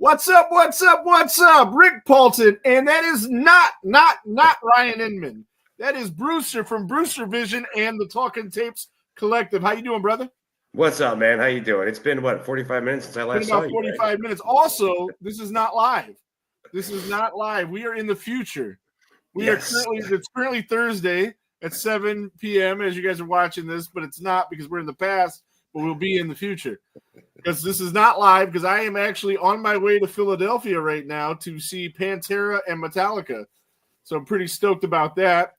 What's up? What's up? What's up? Rick Paulton, and that is not Ryan Inman. That is Brewster from Brewster Vision and the Talking Tapes Collective. How you doing, brother? What's up, man? How you doing? It's been, 45 minutes since I last saw you? 45 minutes. Also, this is not live. This is not live. We are in the future. It's currently Thursday at 7 p.m. as you guys are watching this, but it's not because we're in the past, but we'll be in the future. Because this is not live, because I am actually on my way to Philadelphia right now to see Pantera and Metallica. So I'm pretty stoked about that.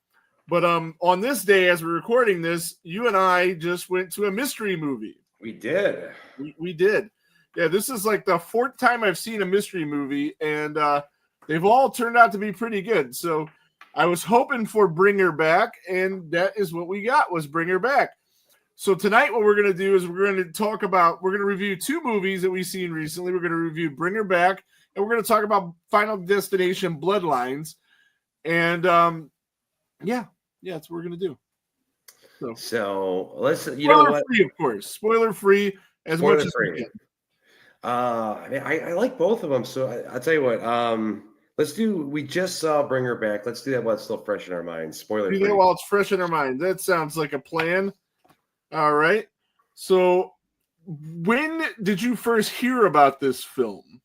But on this day, as we're recording this, you and I just went to a mystery movie. We did. We did. Yeah, this is like the fourth time I've seen a mystery movie, and they've all turned out to be pretty good. So I was hoping for Bring Her Back, and that is what we got, was Bring Her Back. So tonight what we're going to do is we're going to review two movies that we've seen recently. We're going to review Bring Her Back, and we're going to talk about Final Destination Bloodlines. And that's what we're going to do. So let's, Spoiler-free, of course. Spoiler-free as much as we can. I like both of them. So I'll tell you what, we just saw Bring Her Back. Let's do that while it's still fresh in our minds. Spoiler-free. Do that while it's fresh in our minds. That sounds like a plan. All right. So when did you first hear about this film?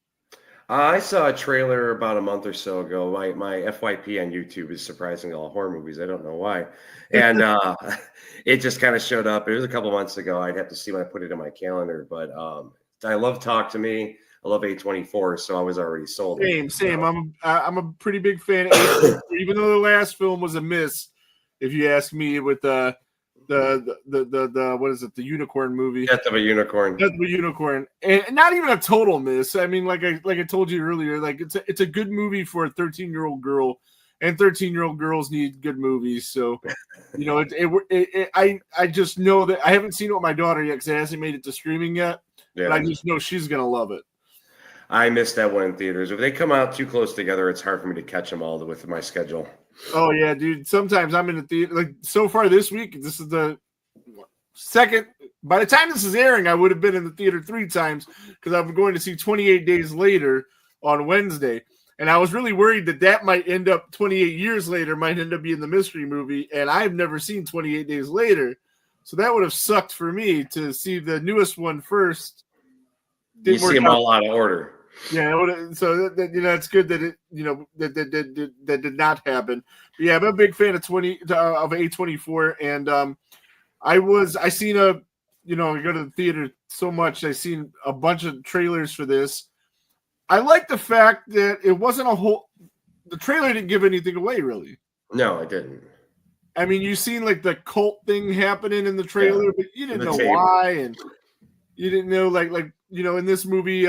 I saw a trailer about a month or so ago. My FYP on YouTube is surprisingly all horror movies. I don't know why. And it just kind of showed up. It was a couple months ago. I'd have to see when I put it in my calendar. But I love Talk to Me. I love A24, so I was already sold. Same. I'm a pretty big fan of A24, even though the last film was a miss, if you ask me, with the what is it? The unicorn movie. Death of a Unicorn. And not even a total miss. I mean, like I told you earlier, like it's a good movie for a 13-year-old girl, and 13-year-old girls need good movies. So, I just know that I haven't seen it with my daughter yet because it hasn't made it to streaming yet. Yeah. But I just know she's gonna love it. I missed that one in theaters. If they come out too close together, it's hard for me to catch them all with my schedule. Oh yeah, dude. Sometimes I'm in the theater. Like so far this week, this is the second. By the time this is airing, I would have been in the theater 3 times because I'm going to see 28 Days Later on Wednesday, and I was really worried that might end up 28 years later, might end up being the mystery movie, and I've never seen 28 Days Later, so that would have sucked for me to see the newest one first. You see them all out of order. Yeah, so it's good that it that did not happen. But yeah, I'm a big fan of A24, and I go to the theater so much. I seen a bunch of trailers for this. I like the fact that it wasn't the trailer didn't give anything away, really. No, it didn't. I mean, you seen like the cult thing happening in the trailer, but you didn't know why, and you didn't know in this movie.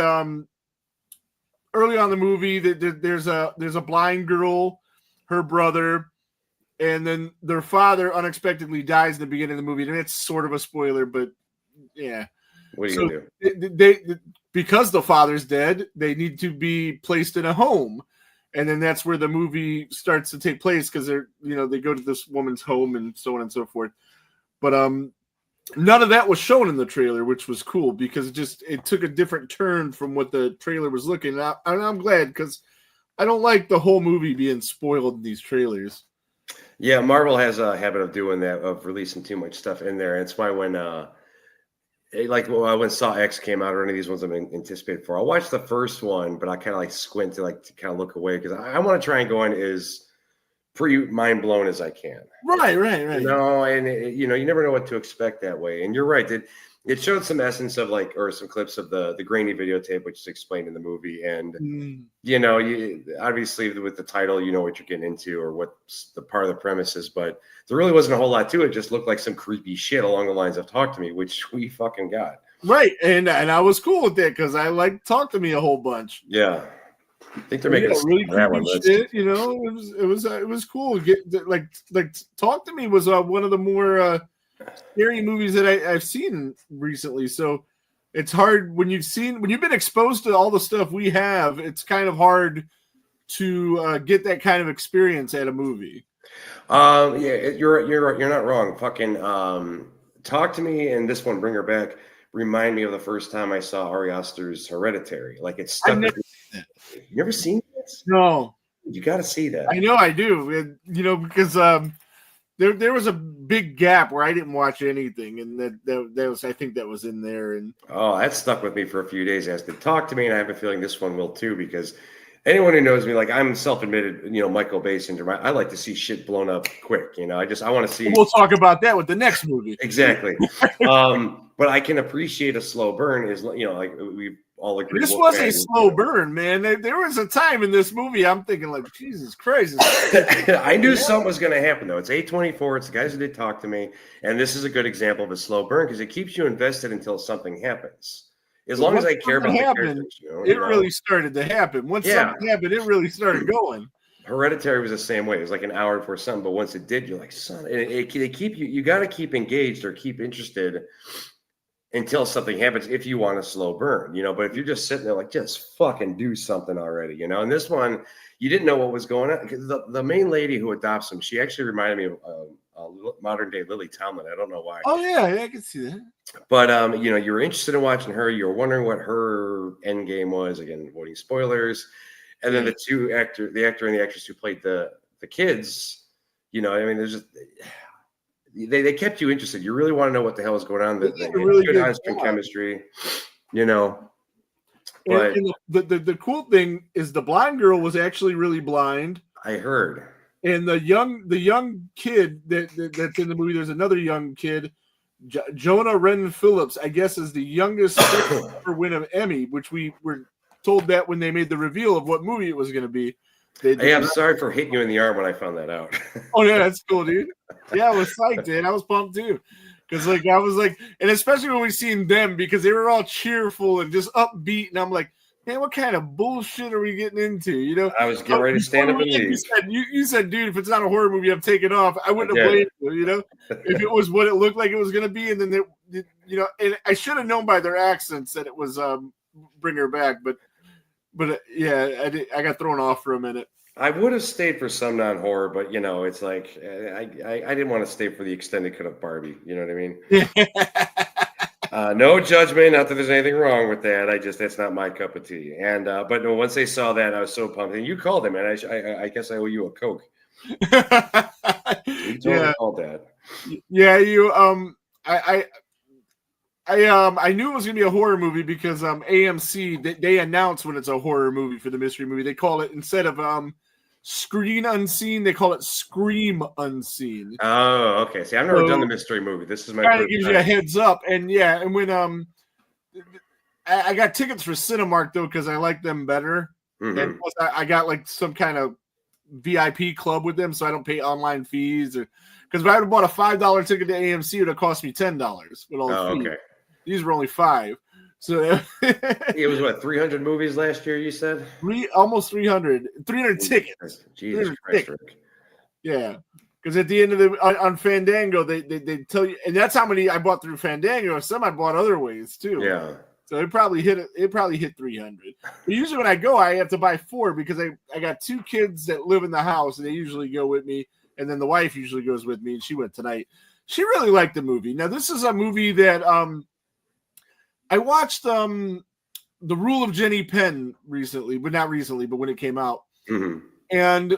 Early on in the movie, there's a blind girl, her brother, and then their father unexpectedly dies in the beginning of the movie. And it's sort of a spoiler, but yeah. What are you gonna do? They because the father's dead, they need to be placed in a home, and then that's where the movie starts to take place because they go to this woman's home and so on and so forth. But none of that was shown in the trailer, which was cool because it took a different turn from what the trailer was looking at. And I'm glad because I don't like the whole movie being spoiled in these trailers. Yeah, Marvel has a habit of doing that, of releasing too much stuff in there. And it's why when Saw X came out or any of these ones I've been anticipated for, I'll watch the first one, but I kind of squint to kind of look away because I want to try and go in as pretty mind blown as I can. Right. And you never know what to expect that way. And you're right. It showed some essence of or some clips of the grainy videotape, which is explained in the movie. And, you obviously with the title, you know what you're getting into or what the part of the premise is, but there really wasn't a whole lot to it. It just looked like some creepy shit along the lines of Talk to Me, which we fucking got. Right. And I was cool with that because I like Talk to Me a whole bunch. Yeah. I think they're making really creepy shit. It was cool. Talk to Me was one of the more scary movies that I've seen recently. So it's hard when you've been exposed to all the stuff we have. It's kind of hard to get that kind of experience at a movie. Yeah, you're not wrong. Fucking Talk to Me and this one, Bring Her Back, remind me of the first time I saw Ari Aster's Hereditary. Like it's stuck. that. You never seen this? No, You got to see that. I know I do. And, because there was a big gap where I didn't watch anything, and that was, I think that was in there. And that stuck with me for a few days. As they talk to me, and I have a feeling this one will too, because anyone who knows me, like I'm self-admitted, Michael Bay syndrome. I like to see shit blown up quick. I want to see. We'll talk about that with the next movie. Exactly. But I can appreciate a slow burn. Is like we all agree. This was a slow burn, man. There was a time in this movie I'm thinking like, Jesus Christ. I knew something was going to happen though. It's A24. It's the guys who did talk to me, and this is a good example of a slow burn because it keeps you invested until something happens. As long as I care about the characters, it really started to happen. Once something happened, it really started going. Hereditary was the same way. It was like an hour before something, but once it did, you're like, son, they keep you. You got to keep engaged or keep interested until something happens. If you want a slow burn, But if you're just sitting there, like, just fucking do something already, And this one, you didn't know what was going on because the main lady who adopts him, she actually reminded me of modern day Lily Tomlin. I don't know why. Oh yeah, I can see that. But you were interested in watching her. You were wondering what her end game was. Again, avoiding spoilers. And then the actor and the actress who played the kids, there's just they kept you interested. You really want to know what the hell is going on. They really good on-screen chemistry, But and the cool thing is the blind girl was actually really blind. I heard. And the young kid that's in the movie, there's another young kid, Jonah Ren Phillips, I guess, is the youngest for win an Emmy, which we were told that when they made the reveal of what movie it was going to be. I'm sorry for hitting you in the arm when I found that out. Oh yeah, that's cool, dude. Yeah, I was psyched, dude. I was pumped too, because I was like, and especially when we seen them, because they were all cheerful and just upbeat, and I'm like, man, what kind of bullshit are we getting into? I was getting ready to stand up and leave. You said, dude, if it's not a horror movie, I'm taking off. I wouldn't have blamed you, if it was what it looked like it was going to be, and then and I should have known by their accents that it was Bring Her Back, but yeah, I got thrown off for a minute. I would have stayed for some non-horror, but it's like I didn't want to stay for the extended cut of Barbie. You know what I mean? No judgment. Not that there's anything wrong with that. That's not my cup of tea. And but no, once they saw that, I was so pumped. And you called him, man. I guess I owe you a Coke. You totally called that. Yeah, you. I knew it was gonna be a horror movie because AMC they announce when it's a horror movie for the mystery movie. They call it, instead of Screen Unseen, they call it Scream Unseen. Oh, okay. See, I've never done the mystery movie. This is my first time. Gives you a heads up, and when I got tickets for Cinemark though because I like them better, and plus I got like some kind of VIP club with them, so I don't pay online fees, or because if I would have bought a $5 ticket to AMC, it would have cost me $10 with all the fees. Okay. These were only $5. So it was what, 300 movies last year, you said? Almost 300 tickets. Jesus Christ, Rick. Yeah. Because at the end of on Fandango, they tell you, and that's how many I bought through Fandango. Some I bought other ways too. Yeah. So it probably hit 300. But usually when I go, I have to buy 4 because I got 2 kids that live in the house and they usually go with me, and then the wife usually goes with me, and she went tonight. She really liked the movie. Now this is a movie that I watched The Rule of Jenny Penn recently, but not recently, but when it came out. Mm-hmm. And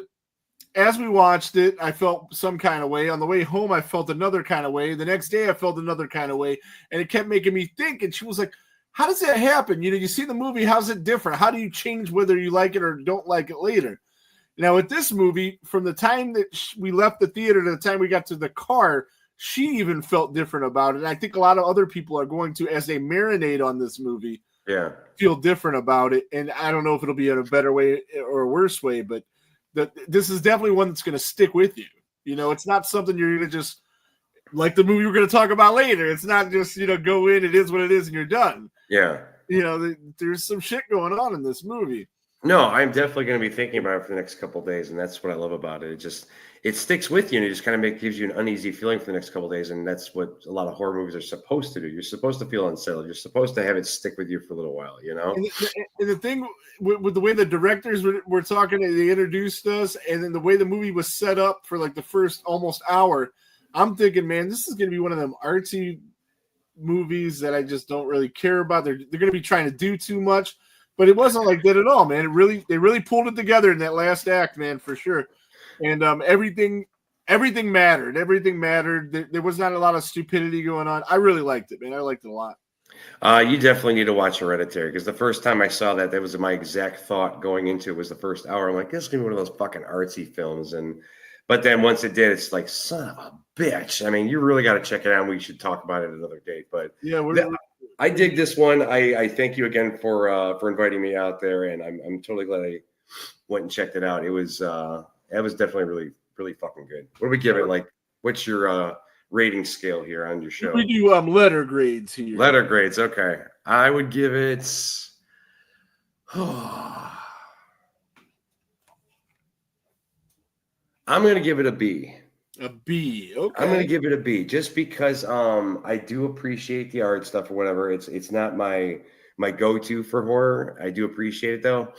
as we watched it, I felt some kind of way. On the way home, I felt another kind of way. The next day, I felt another kind of way. And it kept making me think. And she was like, how does that happen? You see the movie, how's it different? How do you change whether you like it or don't like it later? Now, with this movie, from the time that we left the theater to the time we got to the car, she even felt different about it. And I think a lot of other people are going to, as they marinate on this movie, feel different about it. And I don't know if it'll be in a better way or a worse way, but this is definitely one that's going to stick with you. It's not something you're going to just, like the movie we're going to talk about later. It's not just, go in, it is what it is, and you're done. Yeah. There's some shit going on in this movie. No, I'm definitely going to be thinking about it for the next couple of days, and that's what I love about it. It sticks with you, and it just kind of gives you an uneasy feeling for the next couple of days, and that's what a lot of horror movies are supposed to do. You're supposed to feel unsettled. You're supposed to have it stick with you for a little while, And the thing with the way the directors were talking, they introduced us, and then the way the movie was set up for like the first almost hour, I'm thinking, man, this is going to be one of them artsy movies that I just don't really care about. They're going to be trying to do too much. but it wasn't like that at all, man. They really pulled it together in that last act, man, for sure. And everything mattered. Everything mattered. There was not a lot of stupidity going on. I really liked it, man. I liked it a lot. You definitely need to watch Hereditary, because the first time I saw that was my exact thought going into it. Was the first hour. I'm like, this is gonna be one of those fucking artsy films, but then once it did, it's like, son of a bitch. I mean, you really got to check it out. We should talk about it another date. But yeah, I dig this one. I thank you again for inviting me out there, and I'm totally glad I went and checked it out. It was definitely really, really fucking good. What do we give it? Like, what's your rating scale here on your show? We do letter grades here. Letter grades, okay. I would give it. I'm going to give it a B. A B. Okay. I'm going to give it a B just because I do appreciate the art stuff or whatever. It's not my go-to for horror. I do appreciate it though.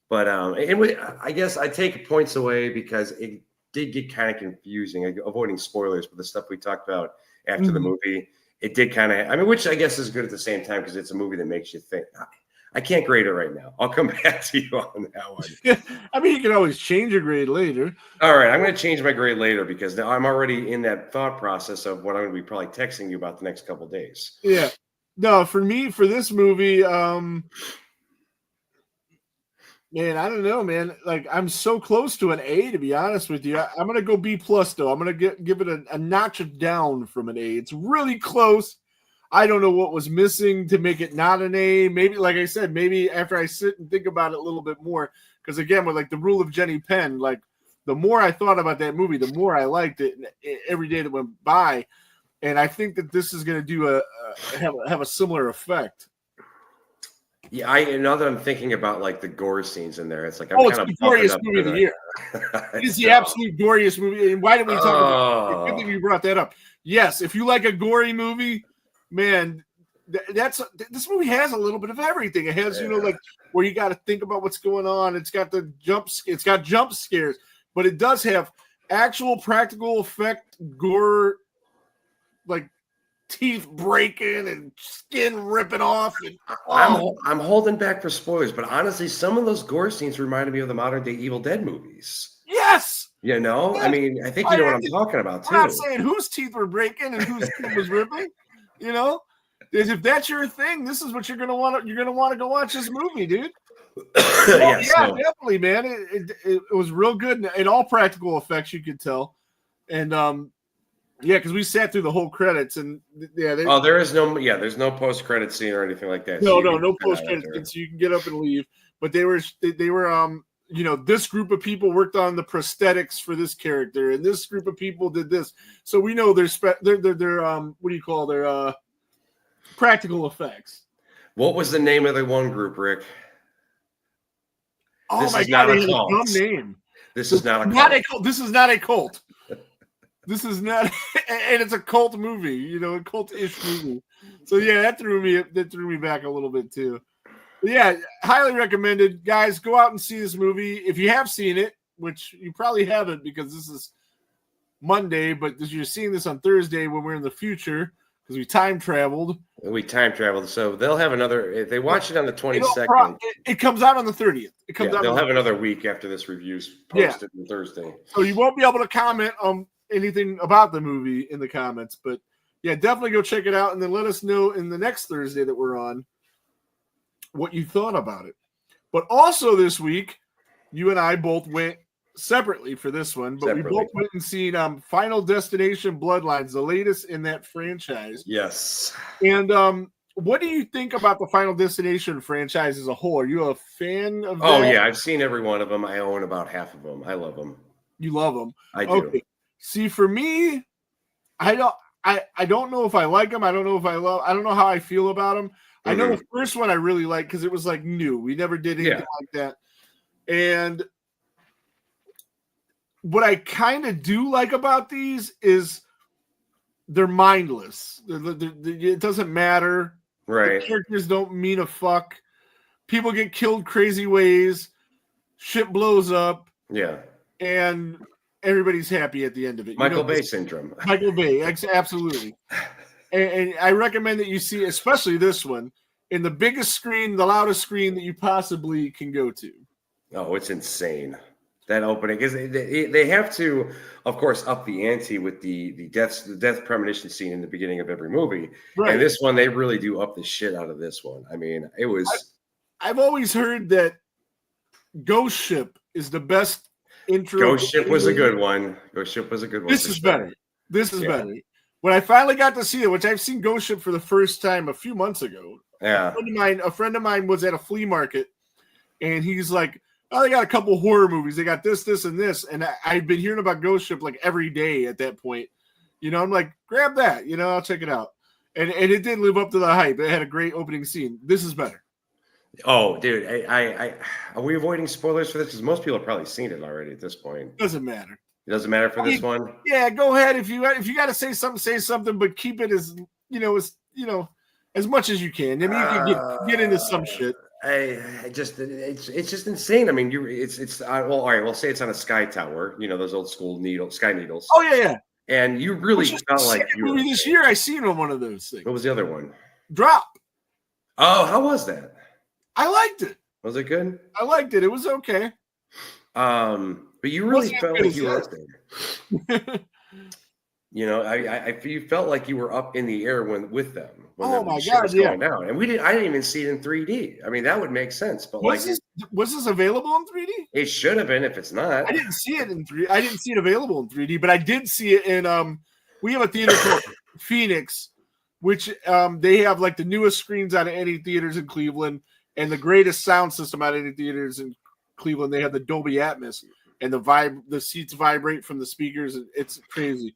But I guess I take points away because it did get kind of confusing. Avoiding spoilers, but the stuff we talked about after the movie, it did kind of, which I guess is good at the same time because it's a movie that makes you think. I can't grade it right now. I'll come back to you on that one. You can always change your grade later. All right, I'm going to change my grade later because now I'm already in that thought process of what I'm going to be probably texting you about the next couple of days. Yeah. No, for me, for this movie, man, I don't know, man. Like, I'm so close to an A, to be honest with you. I'm going to go B plus, though. I'm going to give it a notch down from an A. It's really close. I don't know what was missing to make it not an A. Maybe, like I said, maybe after I sit and think about it a little bit more, because again, with like the rule of Jenny Penn, like the more I thought about that movie, the more I liked it every day that went by. And I think that this is going to do have a similar effect. Yeah, now that I'm thinking about like the gore scenes in there, it's like it's the goriest movie of the year. It is the absolute goriest movie. And why did we talk about it? Good thing you brought that up. Yes, if you like a gory movie, man, this movie has a little bit of everything. It has, like where you got to think about what's going on. It's got jump scares, but it does have actual practical effect gore, like teeth breaking and skin ripping off. And, I'm holding back for spoilers, but honestly, some of those gore scenes reminded me of the modern day Evil Dead movies. Yes. Yes. I think you know what I'm talking about too. I'm not saying whose teeth were breaking and whose skin was ripping. If that's your thing, this is what you're gonna want. You're gonna want to go watch this movie, dude. Definitely, man. It was real good in all practical effects. You could tell, and because we sat through the whole credits, and there's no post credit scene or anything like that. No post credit scene, so you can get up and leave. But they were this group of people worked on the prosthetics for this character, and this group of people did this. So we know their practical effects. What was the name of the one group, Rick? Oh my God, they had a dumb name. This is not a cult. This is not a cult. This is not, and it's a cult movie, a cult-ish movie. So yeah, that threw me back a little bit too. But yeah, highly recommended. Guys, go out and see this movie. If you have seen it, which you probably haven't because this is Monday, but you're seeing this on Thursday when we're in the future because we time traveled. So they'll have another, if they watch it on the 22nd. It comes out on the 30th. They'll have another week after this review's posted on Thursday. So you won't be able to comment on anything about the movie in the comments, but yeah, definitely go check it out and then let us know in the next Thursday that we're on what you thought about it. But also this week, you and I both went separately for this one, but we both went and seen Final Destination Bloodlines, the latest in that franchise. Yes. And what do you think about the Final Destination franchise as a whole? Are you a fan of that? Oh, yeah. I've seen every one of them. I own about half of them. I love them. You love them? I do. Okay. See, for me, I don't know if I like them. I don't know how I feel about them. I know the first one I really liked because it was like new. We never did anything like that. And what I kind of do like about these is they're mindless. It doesn't matter. Right. The characters don't mean a fuck. People get killed crazy ways. Shit blows up. Yeah. And everybody's happy at the end of it. Michael Bay syndrome. Michael Bay, absolutely. And I recommend that you see, especially this one, in the biggest screen, the loudest screen that you possibly can go to. Oh, it's insane. That opening, because they have to, of course, up the ante with the death premonition scene in the beginning of every movie. Right. And this one, they really do up the shit out of this one. I mean, it was. I've always heard that Ghost Ship is the best intro. Ghost Ship was a good one. Ghost Ship was a good one. This is better. This is better. When I finally got to see it, which I've seen Ghost Ship for the first time a few months ago. Yeah. A friend of mine was at a flea market, and he's like, "Oh, they got a couple horror movies. They got this, this, and this." And I've been hearing about Ghost Ship like every day at that point. You know, I'm like, grab that. You know, I'll check it out. And it did live up to the hype. It had a great opening scene. This is better. Oh, dude, I are we avoiding spoilers for this? Because most people have probably seen it already at this point. Doesn't matter. It doesn't matter for this one. Yeah, go ahead. If you got to say something, but keep it as as much as you can. I mean, you can get into some shit. It's just insane. I mean, well, all right. We'll say it's on a sky tower. You know, those old school sky needles. Oh yeah. And you really felt like you were this year. I seen on one of those things. What was the other one? Drop. Oh, how was that? I liked it. Was it good? I liked it. It was okay. But you really felt like you were up there. You know, you felt like you were up in the air with them. Oh my God, yeah. Going down. And I didn't even see it in 3D. I mean, that would make sense. But was this available in 3D? It should have been if it's not. I didn't see it in 3D. I didn't see it available in 3D, but I did see it in we have a theater called Phoenix, which they have like the newest screens out of any theaters in Cleveland and the greatest sound system out of any theaters in Cleveland. They have the Dolby Atmos and the seats vibrate from the speakers. It's crazy.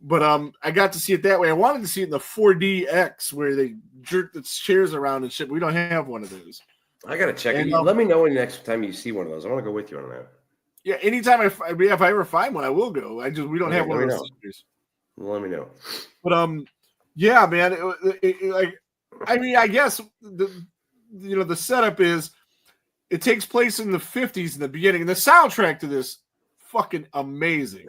But I got to see it that way. I wanted to see it in the 4DX where they jerk the chairs around and shit. We don't have one of those. I gotta check it. Let me know when the next time you see one of those. I want to go with you on that. Yeah, anytime if I ever find one, I will go. We don't have one of those theaters. Let me know. But yeah, man. I guess the setup is it takes place in the 50s in the beginning, and the soundtrack to this fucking amazing.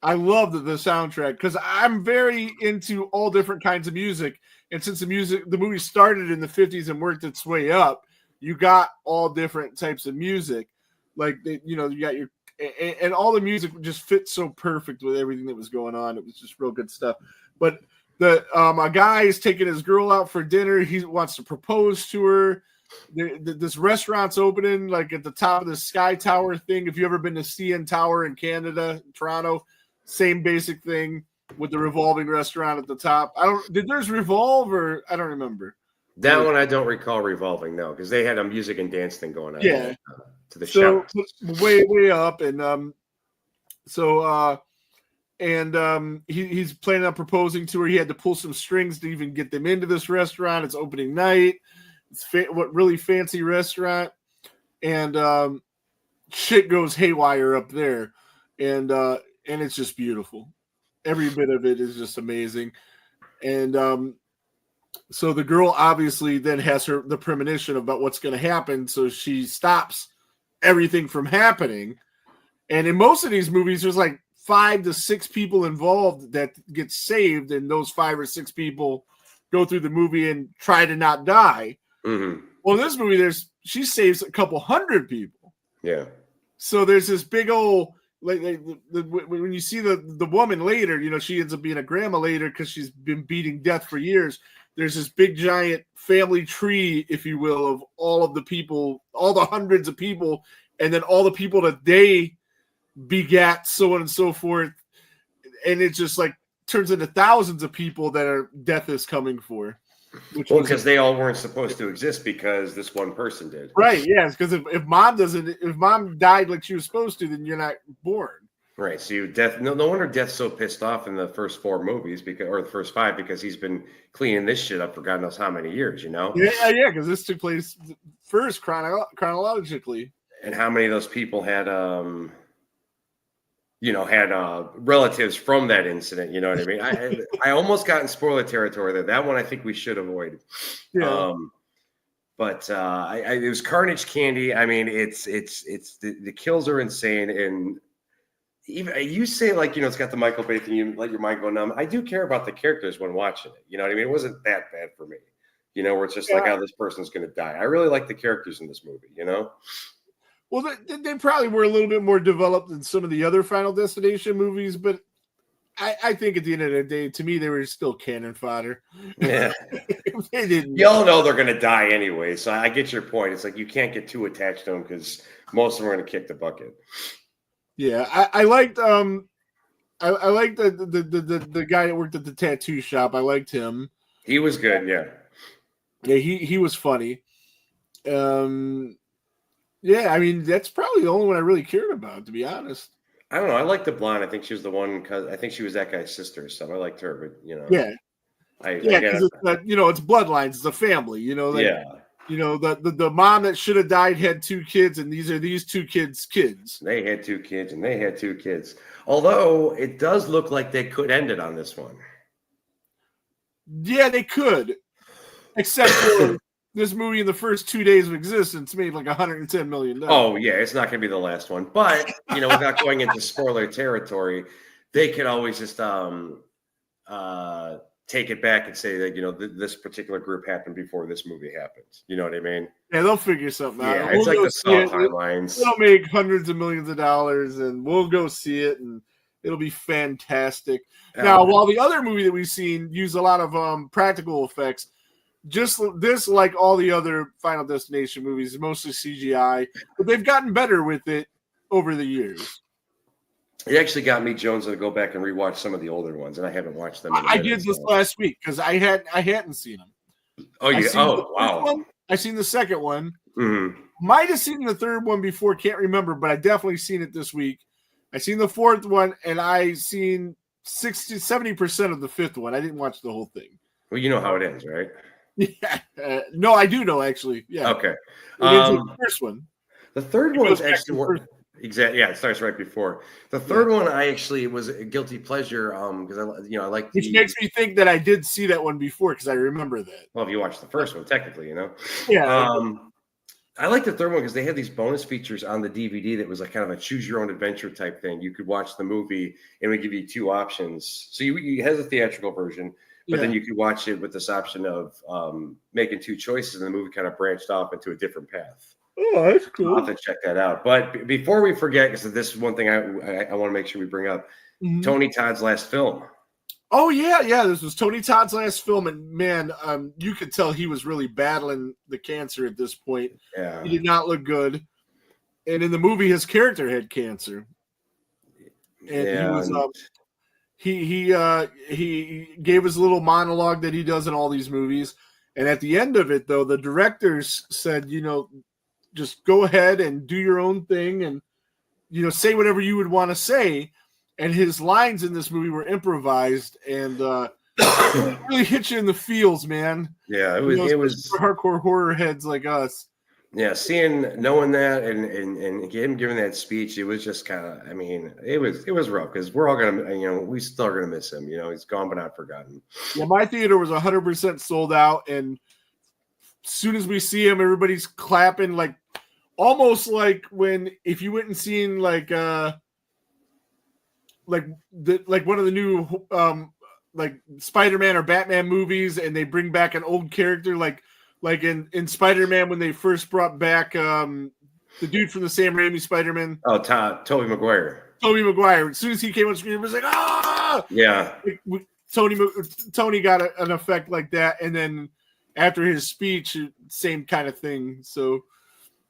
I love the soundtrack because I'm very into all different kinds of music. And since the movie started in the 50s and worked its way up, you got all different types of music. Like, you got and all the music just fits so perfect with everything that was going on. It was just real good stuff. But a guy is taking his girl out for dinner. He wants to propose to her. This restaurant's opening like at the top of the Sky Tower thing. If you ever been to CN Tower in Canada, Toronto, same basic thing with the revolving restaurant at the top. Did theirs revolve or I don't remember. That one I don't recall revolving, no, because they had a music and dance thing going on. Yeah, to the show way up, and he's planning on proposing to her. He had to pull some strings to even get them into this restaurant. It's opening night. It's really fancy restaurant, and shit goes haywire up there, and it's just beautiful. Every bit of it is just amazing. And so the girl obviously then has the premonition about what's going to happen. So she stops everything from happening. And in most of these movies, there's like 5 to 6 people involved that get saved. And those 5 or 6 people go through the movie and try to not die. Mm-hmm. Well, in this movie, she saves a couple hundred people. Yeah. So there's this big old, when you see the woman later, she ends up being a grandma later because she's been beating death for years. There's this big giant family tree, if you will, of all of the people, all the hundreds of people, and then all the people that they begat, so on and so forth. And it just like turns into thousands of people that death is coming for. Because they all weren't supposed to exist because this one person did. Right, yes, because if mom died like she was supposed to, then you're not born. Right. So no wonder Death's so pissed off in the first 4 movies or the first 5 because he's been cleaning this shit up for God knows how many years, Yeah, because this took place first chronologically. And how many of those people had relatives from that incident, you know what I mean? I almost got in spoiler territory there. That one I think we should avoid. Yeah. But it was Carnage Candy. I mean, it's the kills are insane, and even you say it's got the Michael Bay thing, you let your mind go numb. I do care about the characters when watching it. You know what I mean? It wasn't that bad for me. where it's just like, oh, this person's going to die. I really like the characters in this movie, Well, they probably were a little bit more developed than some of the other Final Destination movies, but I think at the end of the day, to me, they were still cannon fodder. Yeah. They didn't. You all know they're going to die anyway, so I get your point. It's like you can't get too attached to them because most of them are going to kick the bucket. Yeah, I liked I liked the guy that worked at the tattoo shop. I liked him. He was good, yeah. Yeah, he was funny. Yeah, I mean that's probably the only one I really cared about, to be honest. I don't know. I like the blonde. I think she was the one because I think she was that guy's sister. So I liked her, but yeah, because it's Bloodlines, it's a family. The mom that should have died had 2 kids, and these are these 2 kids' kids. They had 2 kids, and they had 2 kids. Although it does look like they could end it on this one. Yeah, they could, except for this movie in the first 2 days of existence made like $110 million. Oh yeah, it's not going to be the last one. But without going into spoiler territory, they could always just take it back and say that this particular group happened before this movie happened. You know what I mean? Yeah, they'll figure something out. Yeah, it's like the Saw timelines. They'll make hundreds of millions of dollars, and we'll go see it, and it'll be fantastic. Now, while the other movie that we've seen used a lot of practical effects, just this, like all the other Final Destination movies, mostly CGI, but they've gotten better with it over the years. It actually got me, Jones, to go back and rewatch some of the older ones, and I haven't watched them. I did this last week because I hadn't seen them. Oh, yeah. Oh, wow. I seen the second one. Mm-hmm. Might have seen the third one before, can't remember, but I definitely seen it this week. I seen the fourth one, and I seen 70% of the fifth one. I didn't watch the whole thing. Well, you know how it ends, right? Yeah. No, I do know, actually. Yeah. Okay. The first one. The third one was actually exactly. Yeah, it starts right before the third one. I actually was a guilty pleasure because I like. Which makes me think that I did see that one before because I remember that. Well, if you watched the first one, technically, Yeah. I like the third one because they had these bonus features on the DVD that was like kind of a choose your own adventure type thing. You could watch the movie and we give you 2 options. So you has a theatrical version. But then you could watch it with this option of making 2 choices, and the movie kind of branched off into a different path. Oh, that's cool. I'll have to check that out. But before we forget, because this is one thing I want to make sure we bring up, Tony Todd's last film. Oh, yeah. This was Tony Todd's last film, and man, you could tell he was really battling the cancer at this point. Yeah. He did not look good. And in the movie, his character had cancer. And he was he gave his little monologue that he does in all these movies, and at the end of it, though, the directors said, just go ahead and do your own thing, and say whatever you would want to say. And his lines in this movie were improvised, and really hit you in the feels, man. Yeah, it was for hardcore horror heads like us. Yeah, knowing that and him giving that speech, it was just kind of, it was rough because we're all gonna, we still are gonna miss him. He's gone but not forgotten. Yeah, my theater was 100% sold out, and as soon as we see him, everybody's clapping, like almost like if you went and seen like one of the new like Spider-Man or Batman movies, and they bring back an old character like in Spider-Man when they first brought back the dude from the Sam Raimi Spider-Man. Oh, Tobey Maguire. Tobey Maguire. As soon as he came on screen, it was like, ah! Yeah. Tony got an effect like that, and then after his speech, same kind of thing. So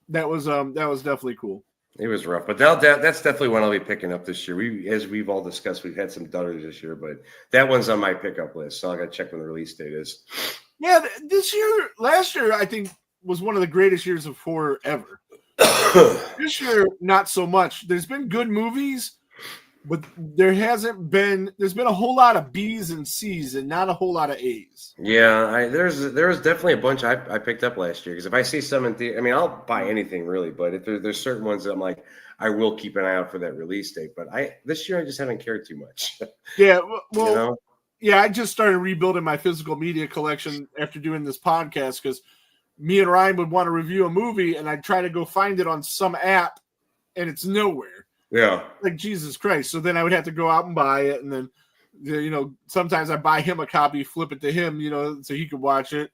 that was definitely cool. It was rough, but that's definitely one I'll be picking up this year. As we've all discussed, we've had some dudders this year, but that one's on my pickup list, so I got to check when the release date is. Yeah, last year, I think, was one of the greatest years of horror ever. This year, not so much. There's been good movies, but there's been a whole lot of B's and C's and not a whole lot of A's. Yeah, there was definitely a bunch I picked up last year because if I see some in theater, I'll buy anything really, but if there's certain ones that I'm like, I will keep an eye out for that release date. But this year I just haven't cared too much. Yeah, well, yeah, I just started rebuilding my physical media collection after doing this podcast because me and Ryan would want to review a movie, and I'd try to go find it on some app, and it's nowhere. Yeah. Like, Jesus Christ. So then I would have to go out and buy it, and then, sometimes I buy him a copy, flip it to him, so he could watch it.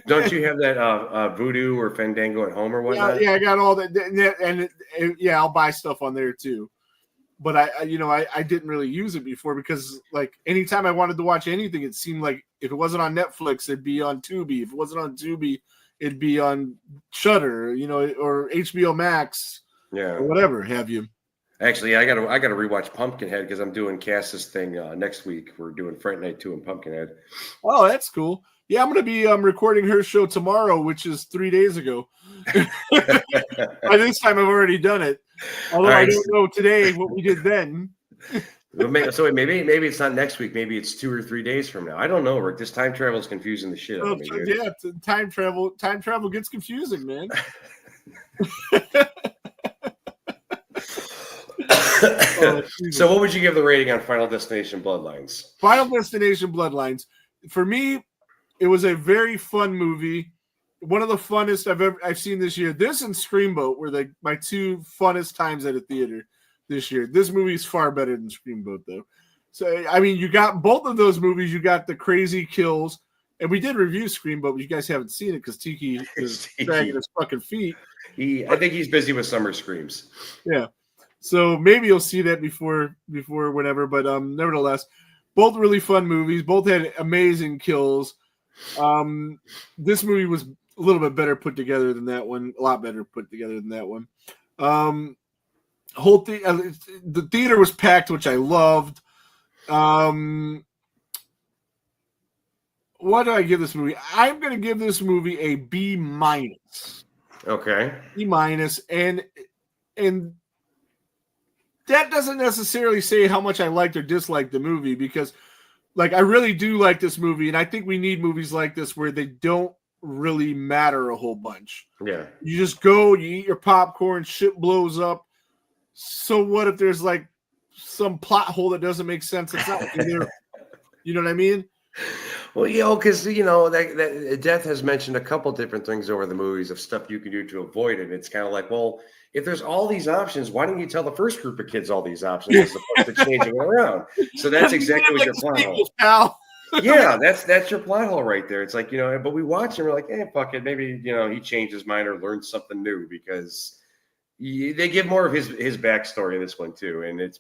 Don't you have that Voodoo or Fandango at home or whatnot? Yeah, I got all that, and yeah, I'll buy stuff on there too. But I didn't really use it before because like anytime I wanted to watch anything, it seemed like if it wasn't on Netflix, it'd be on Tubi. If it wasn't on Tubi, it'd be on Shudder, or HBO Max, Yeah, or whatever have you. Actually, I gotta rewatch Pumpkinhead because I'm doing Cass's thing next week. We're doing Fright Night 2 and Pumpkinhead. Oh, that's cool. Yeah, I'm going to be recording her show tomorrow, which is 3 days ago. By this time, I've already done it. Although I don't know today what we did then. So maybe it's not next week. Maybe it's 2 or 3 days from now. I don't know, Rick. This time travel is confusing the shit out of me. Dude. Yeah, time travel gets confusing, man. So what would you give the rating on Final Destination Bloodlines? Final Destination Bloodlines. For me, it was a very fun movie. One of the funnest I've seen this year. This and Screamboat were my two funnest times at a theater this year. This movie is far better than Screamboat, though. So, I mean, you got both of those movies. You got the crazy kills. And we did review Screamboat, but you guys haven't seen it because Tiki is dragging his fucking feet. I think he's busy with Summer Screams. Yeah. So maybe you'll see that before whatever. But nevertheless, both really fun movies. Both had amazing kills. This movie was a little bit better put together than that one. A lot better put together than that one. The theater was packed, which I loved. What do I give this movie? I'm going to give this movie a B-. Okay. B-, and that doesn't necessarily say how much I liked or disliked the movie because, like, I really do like this movie, and I think we need movies like this where they don't really matter a whole bunch. Yeah. You just go, you eat your popcorn, shit blows up. So what if there's like some plot hole that doesn't make sense? It's not like there. You know what I mean? Well, because that Death has mentioned a couple different things over the movies of stuff you can do to avoid it. It's kind of like, well, if there's all these options, why didn't you tell the first group of kids all these options as opposed to changing it around? So that's exactly what your plot hole. Yeah, that's your plot hole right there. It's like, but we watch and we're like, fuck it. Maybe, he changed his mind or learned something new because they give more of his backstory in this one too. And it's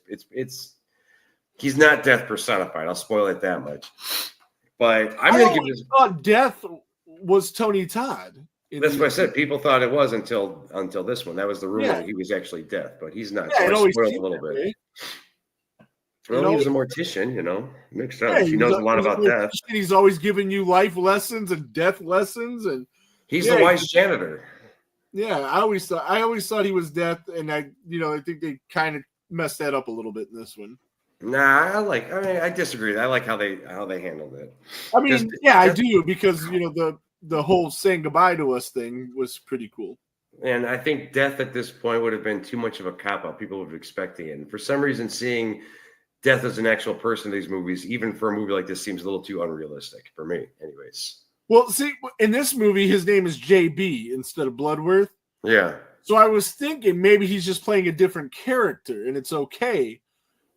he's not Death personified. I'll spoil it that much. But I'm going to give this. Thought Death was Tony Todd. That's what I said. People thought it was until this one. That was the rumor that he was actually Death, but he's not. Yeah, so I spoiled a little bit. Way. Well, he was a mortician, Makes sense. He knows a lot about death. He's always giving you life lessons and death lessons, and he's the wise janitor. Yeah, I always thought he was Death, and I think they kind of messed that up a little bit in this one. Nah, I disagree. I like how they handled it. I mean, I do because the whole saying goodbye to us thing was pretty cool. And I think Death at this point would have been too much of a cop-out. People would have expected it. And for some reason, seeing Death as an actual person in these movies, even for a movie like this, seems a little too unrealistic for me, anyways. Well, see, in this movie, his name is JB instead of Bloodworth. Yeah. So I was thinking maybe he's just playing a different character, and it's okay.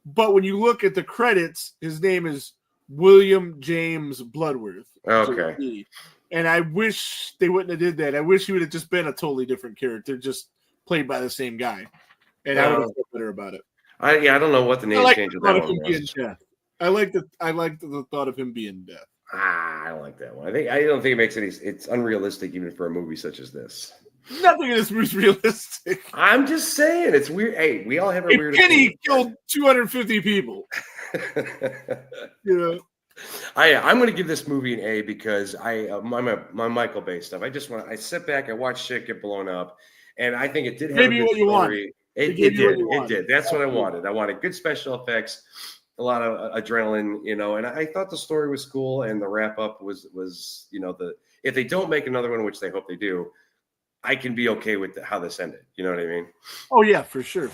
But when you look at the credits, his name is William James Bloodworth. Okay. JB. And I wish they wouldn't have did that. I wish he would have just been a totally different character, just played by the same guy. And I would have felt better about it. I don't know what the name change of that one was. I like the thought of him being Death. I don't like that one. I don't think it makes any. It's unrealistic even for a movie such as this. Nothing in this movie is realistic. I'm just saying it's weird. Hey, we all have a weird. Kenny killed 250 people. I'm going to give this movie an A because my Michael Bay stuff. I sit back, I watch shit get blown up, and I think it did have maybe a good what you story. Want. It did. That's what I wanted. I wanted good special effects, a lot of adrenaline, and I thought the story was cool, and the wrap up was if they don't make another one, which they hope they do, I can be okay with how this ended. You know what I mean? Oh yeah, for sure.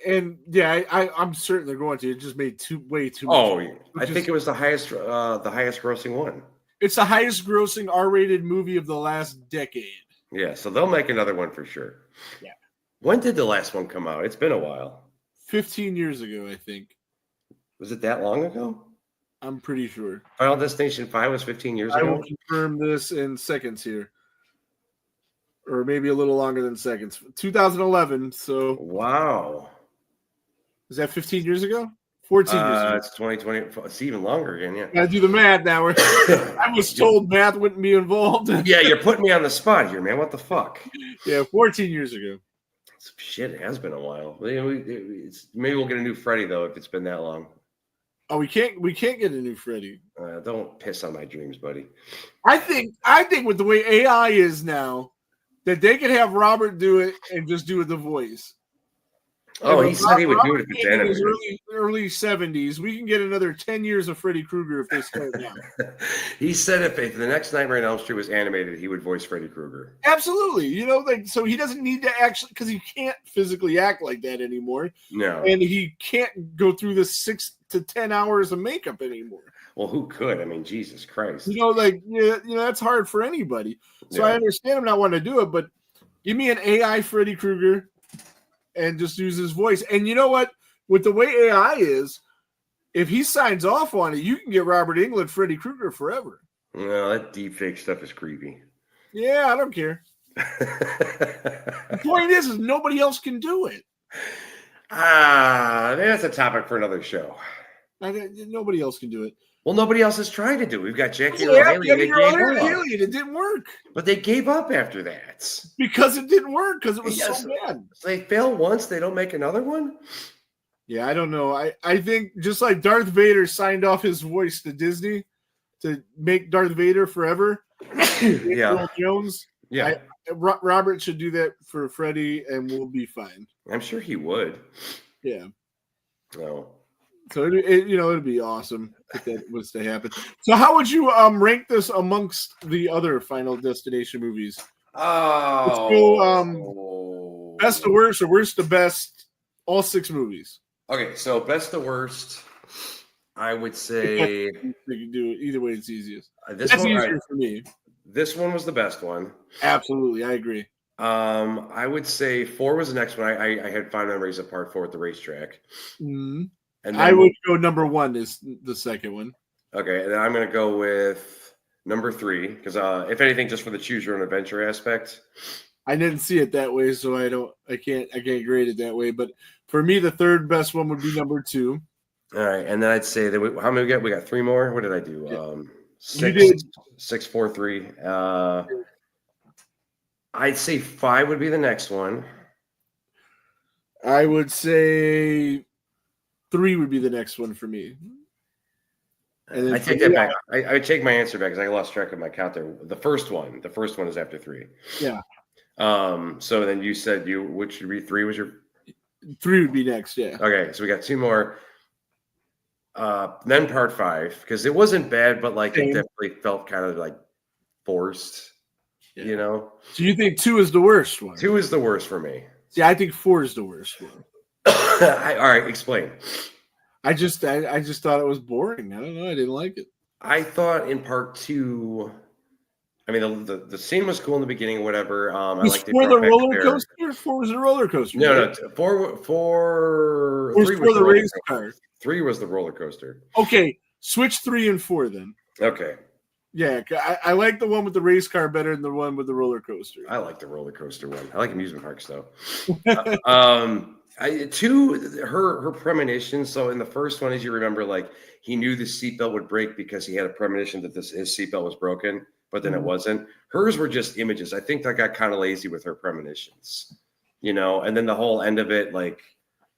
And yeah, I'm certain they're going to. It just made way too much. Oh, I think it was the highest grossing one. It's the highest grossing R-rated movie of the last decade. Yeah, so they'll make another one for sure. Yeah. When did the last one come out? It's been a while. 15 years ago, I think. Was it that long ago? I'm pretty sure. Final Destination 5 was 15 years I ago? will confirm this in seconds here. Or maybe a little longer than seconds. 2011. So Wow. is that 15 years ago? 14 years ago. It's 2020. It's even longer again, yeah. Gotta do the math now. I was told math wouldn't be involved. Yeah, you're putting me on the spot here, man. What the fuck? Yeah, 14 years ago. Shit, it has been a while. Maybe we'll get a new Freddy though if it's been that long. Oh, we can't get a new Freddy. Don't piss on my dreams, buddy. I think with the way AI is now, that they could have Robert do it and just do it the voice. Oh, he said he would do it if it's in his animated. early 70s. We can get another 10 years of Freddy Krueger if they start now. He said if the next Nightmare on Elm Street was animated, he would voice Freddy Krueger. Absolutely. You know, like, so he doesn't need to actually, because he can't physically act like that anymore. No. And he can't go through the 6 to 10 hours of makeup anymore. Well, who could? I mean, Jesus Christ. You know, like, yeah, you know, that's hard for anybody. So I understand him not wanting to do it, but give me an AI Freddy Krueger and just use his voice. And you know what? With the way AI is, if he signs off on it, you can get Robert Englund Freddy Krueger forever. No, that deepfake stuff is creepy. Yeah, I don't care. The point is nobody else can do it. That's a topic for another show. Nobody else can do it. Well, nobody else is trying to do it. We've got Jackie Earle Haley. They gave up. It didn't work. But they gave up after that. Because it didn't work, because it was so bad. They fail once, they don't make another one? Yeah, I don't know. I think just like Darth Vader signed off his voice to Disney to make Darth Vader forever. Yeah. Jones. Yeah. Robert should do that for Freddy, and we'll be fine. I'm sure he would. Yeah. No. So it'd be awesome if that was to happen. So how would you rank this amongst the other Final Destination movies? Oh. Let's go best to worst or worst to best, all 6 movies. Okay, so best to worst, I would say we can do it either way. It's easiest. That's easier for me. This one was the best one. Absolutely, I agree. I would say 4 was the next one. I had fond memories of part 4 at the racetrack. Mm-hmm. And I would go number 1 is the second one. Okay, and then I'm going to go with number 3 because if anything, just for the choose your own adventure aspect. I didn't see it that way, so I can't grade it that way. But for me, the third best one would be number 2. All right, and then I'd say that how many we got? We got 3 more. What did I do? Yeah. 6, you did 6, 4, 3. I'd say 5 would be the next one. I would say 3 would be the next one for me. And I take that back. I take my answer back because I lost track of my count there. The first one is after 3. Yeah. So then you said which would be 3 was your 3 would be next, yeah. Okay, so we got 2 more. Then part 5, because it wasn't bad, but like it definitely felt kind of like forced, you know. So you think 2 is the worst one? 2 is the worst for me. See, I think 4 is the worst one. All right, explain. I just thought it was boring. I don't know. I didn't like it. I thought in part 2, I mean the scene was cool in the beginning, whatever. I like the roller coaster. 4 was the roller coaster. No, 4 was the race car. 3 was the roller coaster. Okay, switch 3 and 4 then. Okay. Yeah, I like the one with the race car better than the one with the roller coaster. I like the roller coaster one. I like amusement parks though. 2, her premonition. So in the first one, as you remember, like he knew the seatbelt would break because he had a premonition that his seatbelt was broken, but then it wasn't. Hers were just images. I think I got kind of lazy with her premonitions, you know. And then the whole end of it, like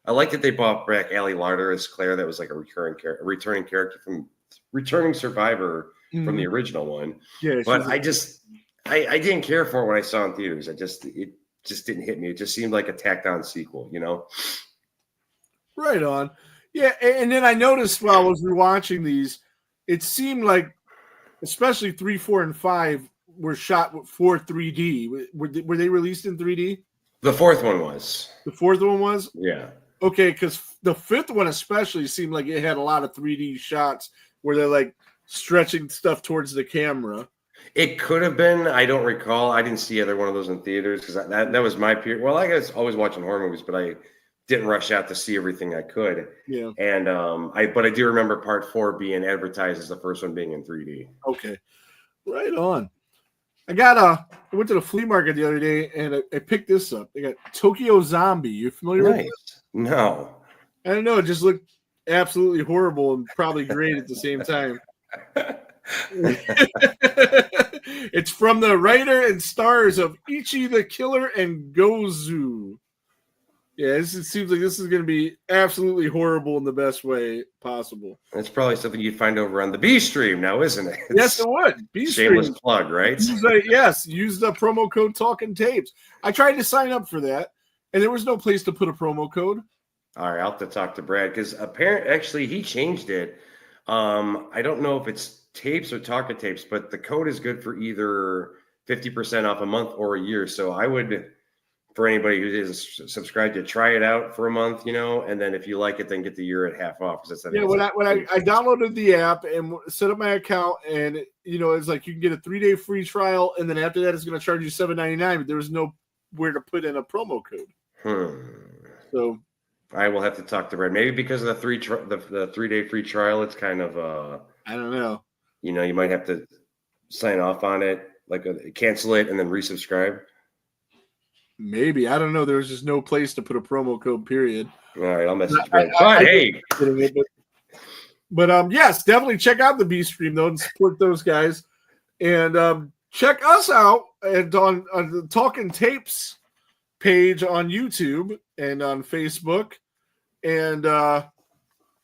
I like that they brought back Allie Larder as Claire. That was like a returning character from returning survivor from the original one. Yeah, but I didn't care for it when I saw it in theaters. It just didn't hit me. It just seemed like a tacked on sequel, you know? Right on. Yeah, and then I noticed while I was rewatching these, it seemed like, especially 3, 4, and 5 were shot for 3D. Were they released in 3D? The 4th one was. The 4th one was? Yeah. Okay, because the 5th one especially seemed like it had a lot of 3D shots where they're like stretching stuff towards the camera. It could have been. I don't recall. I didn't see either one of those in theaters because that was my period. Well, I guess always watching horror movies, but didn't rush out to see everything I could. Yeah. And but I do remember part 4 being advertised as the first one being in 3D. Okay. Right on. I went to the flea market the other day and I picked this up. They got Tokyo Zombie. You familiar with this? No. I don't know. It just looked absolutely horrible and probably great at the same time. It's from the writer and stars of Ichi the Killer and Gozu. Yeah, it seems like this is going to be absolutely horrible in the best way possible. That's probably something you'd find over on the B stream now, isn't it? Yes, it would. B Shameless stream. plug, right? Use the promo code Talking Tapes. I tried to sign up for that, and there was no place to put a promo code. All right, I'll have to talk to Brad because actually he changed it. I don't know if it's tapes or Talking Tapes, but the code is good for either 50% off a month or a year. So I would, for anybody who is subscribed, to try it out for a month, and then if you like it, then get the year at half off. When I downloaded the app and set up my account, and it's like you can get a 3-day free trial, and then after that, it's going to charge you $7.99. But there was nowhere to put in a promo code. So I will have to talk to Brad. Maybe because of the 3-day free trial, it's kind of I don't know. You might have to sign off on it, cancel it, and then resubscribe. Maybe. I don't know. There was just no place to put a promo code, period. All right, I'll message Brad. But yes, definitely check out the B stream though and support those guys. And check us out on the Talking Tapes page on YouTube and on Facebook. And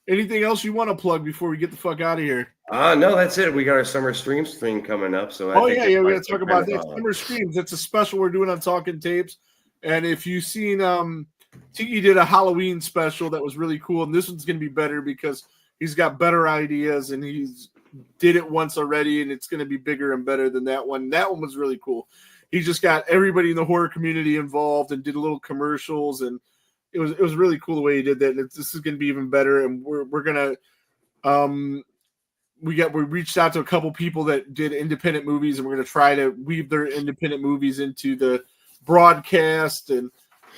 anything else you want to plug before we get the fuck out of here? No, that's it. We got our summer streams thing coming up. So we got to talk about that. Summer streams. It's a special we're doing on Talking Tapes. And if you've seen, Tiki did a Halloween special that was really cool. And this one's going to be better because he's got better ideas and he's did it once already. And it's going to be bigger and better than that one. That one was really cool. He just got everybody in the horror community involved and did little commercials. And it was really cool the way he did that. And this is going to be even better. And we're going to, we reached out to a couple people that did independent movies, and we're going to try to weave their independent movies into the broadcast, and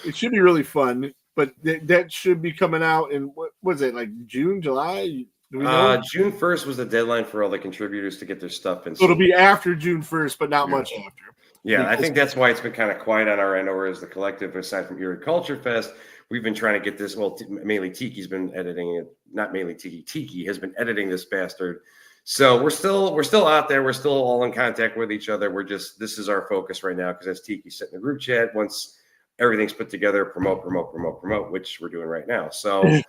it should be really fun. But that should be coming out in what was it, like June, July? Do we know? June 1st was the deadline for all the contributors to get their stuff in. So it'll be after June 1st, but not much after. Yeah, I think that's why it's been kind of quiet on our end over as the collective, aside from Erie Culture Fest. We've been trying to get this. Well, mainly Tiki's been editing it. Not mainly Tiki. Tiki has been editing this bastard. So we're still out there. We're still all in contact with each other. This is our focus right now because as Tiki sent in the group chat, once everything's put together, promote, which we're doing right now. So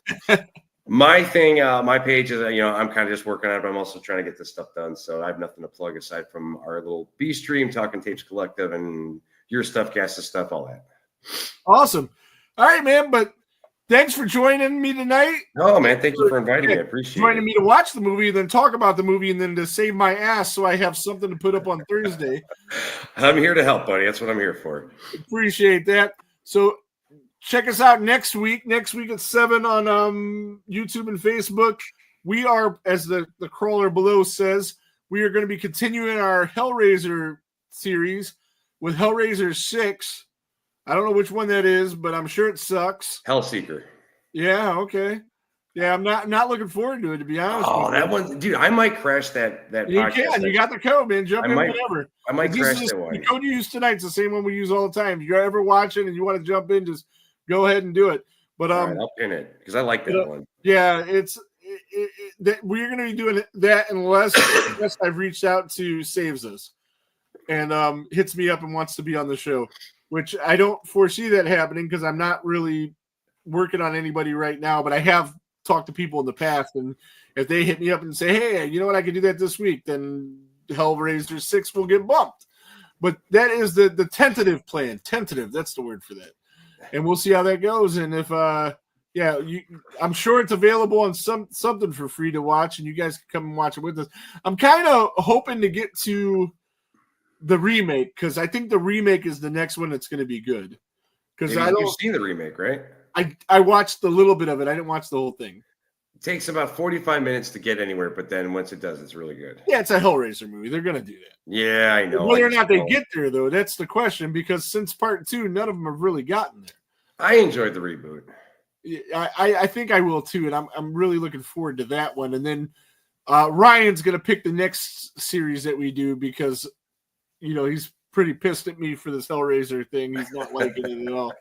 my thing, my page is, I'm kind of just working on it, but I'm also trying to get this stuff done. So I have nothing to plug aside from our little B stream, Talking Tapes Collective, and your stuff, Gas's stuff, all that. Awesome. All right, man. But thanks for joining me tonight. Oh, man. Thank you for inviting me. I appreciate joining me to watch the movie, then talk about the movie, and then to save my ass so I have something to put up on Thursday. I'm here to help, buddy. That's what I'm here for. Appreciate that. So check us out next week. Next week at 7 on YouTube and Facebook. We are, as the crawler below says, we are going to be continuing our Hellraiser series with Hellraiser 6. I don't know which one that is, but I'm sure it sucks. Hellseeker. Yeah, okay. Yeah, I'm not looking forward to it, to be honest. Oh, that one, dude! I might crash that. You podcast. Can. You got the code, man. Jump in whenever. I might crash that one. The code you use tonight's the same one we use all the time. If you're ever watching and you want to jump in, just go ahead and do it. But right, I'll pin it because I like that one. Yeah, we're going to be doing that unless I've reached out to Saves Us and hits me up and wants to be on the show. Which I don't foresee that happening because I'm not really working on anybody right now, but I have talked to people in the past, and if they hit me up and say, hey, you know what, I can do that this week, then Hellraiser 6 will get bumped. But that is the tentative plan. Tentative, that's the word for that. And we'll see how that goes. And if, I'm sure it's available on something for free to watch, and you guys can come and watch it with us. I'm kind of hoping to get to the remake because I think the remake is the next one that's going to be good. Because you've seen the remake, right? I watched a little bit of it. I didn't watch the whole thing. It takes about 45 minutes to get anywhere, but then once it does, it's really good. Yeah, it's a Hellraiser movie. They're going to do that. Yeah, I know. Whether or not they get there, though, that's the question. Because since part 2, none of them have really gotten there. I enjoyed the reboot. I think I will too, and I'm really looking forward to that one. And then Ryan's gonna pick the next series that we do because he's pretty pissed at me for this Hellraiser thing. He's not liking it at all.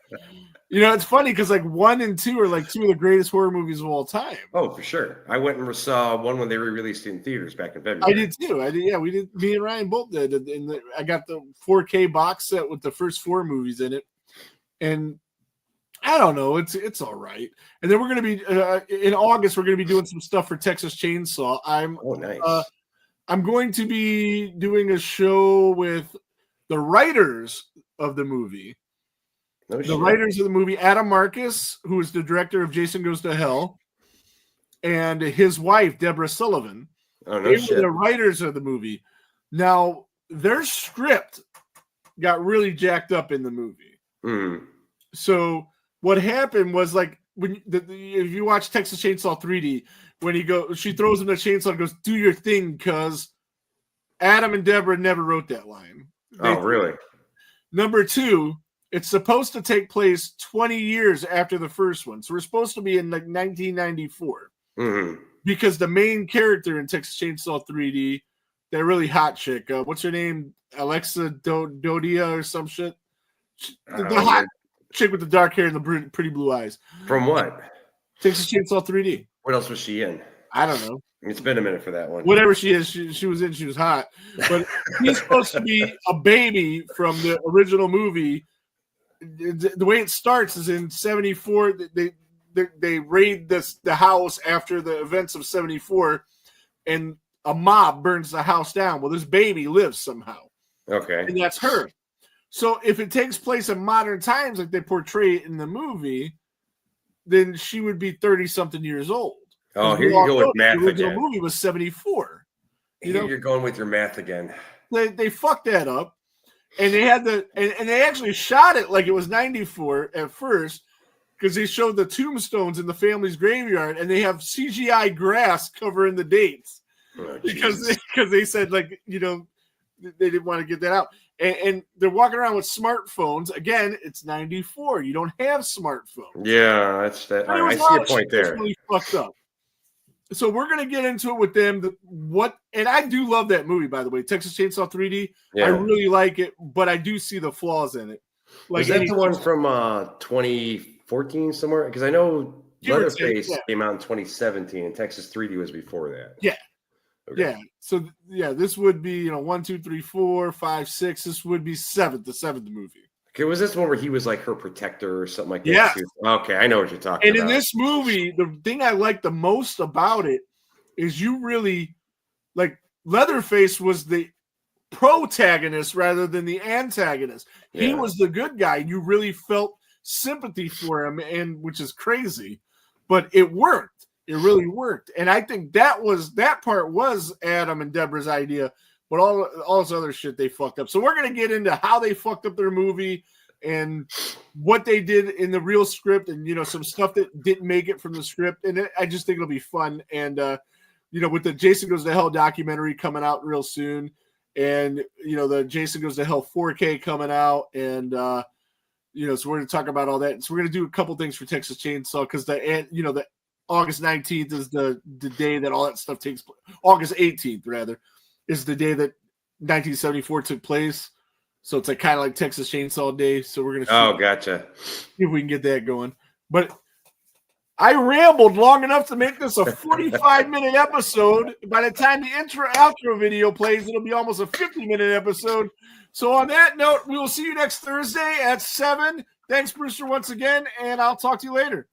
It's funny because like 1 and 2 are like 2 of the greatest horror movies of all time. Oh, for sure. I went and saw one when they re-released in theaters back in February. I did too. Yeah, we did. Me and Ryan both did. And I got the 4K box set with the first 4 movies in it, and I don't know. It's all right. And then we're gonna be in August. We're gonna be doing some stuff for Texas Chainsaw. Nice. I'm going to be doing a show with the writers of the movie. Writers of the movie, Adam Marcus, who is the director of Jason Goes to Hell, and his wife, Deborah Sullivan. Oh, no they shit. were the writers of the movie. Now, their script got really jacked up in the movie. Mm. So what happened was like if you watch Texas Chainsaw 3D, when she throws him the chainsaw and goes, "Do your thing," because Adam and Deborah never wrote that line. Really? Number 2, it's supposed to take place 20 years after the first one. So we're supposed to be in like 1994. Mm-hmm. Because the main character in Texas Chainsaw 3D, that really hot chick, what's her name? Alexa Dodia or some shit? The hot chick with the dark hair and the pretty blue eyes. From what? Texas Chainsaw 3D. What else was she in? I don't know. It's been a minute for that one. Whatever she is, she was in. She was hot. But he's supposed to be a baby from the original movie. The way it starts is in 74. They raid the house after the events of 74, and a mob burns the house down. Well, this baby lives somehow. Okay. And that's her. So if it takes place in modern times like they portray it in the movie, then she would be 30-something years old. Oh, here you go with math again. The original again. movie was 74. You're going with your math again. They fucked that up, and they had and they actually shot it like it was 94 at first because they showed the tombstones in the family's graveyard, and they have CGI grass covering the dates because they said they didn't want to get that out. And they're walking around with smartphones. Again, it's 94. You don't have smartphones. Yeah, that's that. I see your point there. Really fucked up. So we're gonna get into it with them. And I do love that movie, by the way, Texas Chainsaw 3D. Yeah. I really like it, but I do see the flaws in it. Like, is that the one from 2014 somewhere? Because I know Leatherface came out in 2017, and Texas 3D was before that. Yeah. Okay. Yeah. So this would be 1, 2, 3, 4, 5, 6. This would be the seventh movie. Okay, was this one where he was like her protector or something like that? Yeah. Okay, I know what you're talking about. And in this movie, the thing I like the most about it is you really like Leatherface was the protagonist rather than the antagonist. Yeah. He was the good guy. You really felt sympathy for him, and which is crazy, but it worked. It really worked. And I think that part was Adam and Deborah's idea. But all this other shit they fucked up. So we're going to get into how they fucked up their movie and what they did in the real script and, some stuff that didn't make it from the script. And I just think it'll be fun. And, with the Jason Goes to Hell documentary coming out real soon and, the Jason Goes to Hell 4K coming out. And, so we're going to talk about all that. So we're going to do a couple things for Texas Chainsaw because the August 19th is the day that all that stuff takes place. August 18th, rather. Is the day that 1974 took place. So it's kind of like Texas Chainsaw Day. So we're going to gotcha. See if we can get that going. But I rambled long enough to make this a 45-minute episode. By the time the outro video plays, it'll be almost a 50-minute episode. So on that note, we will see you next Thursday at 7. Thanks, Brewster, once again, and I'll talk to you later.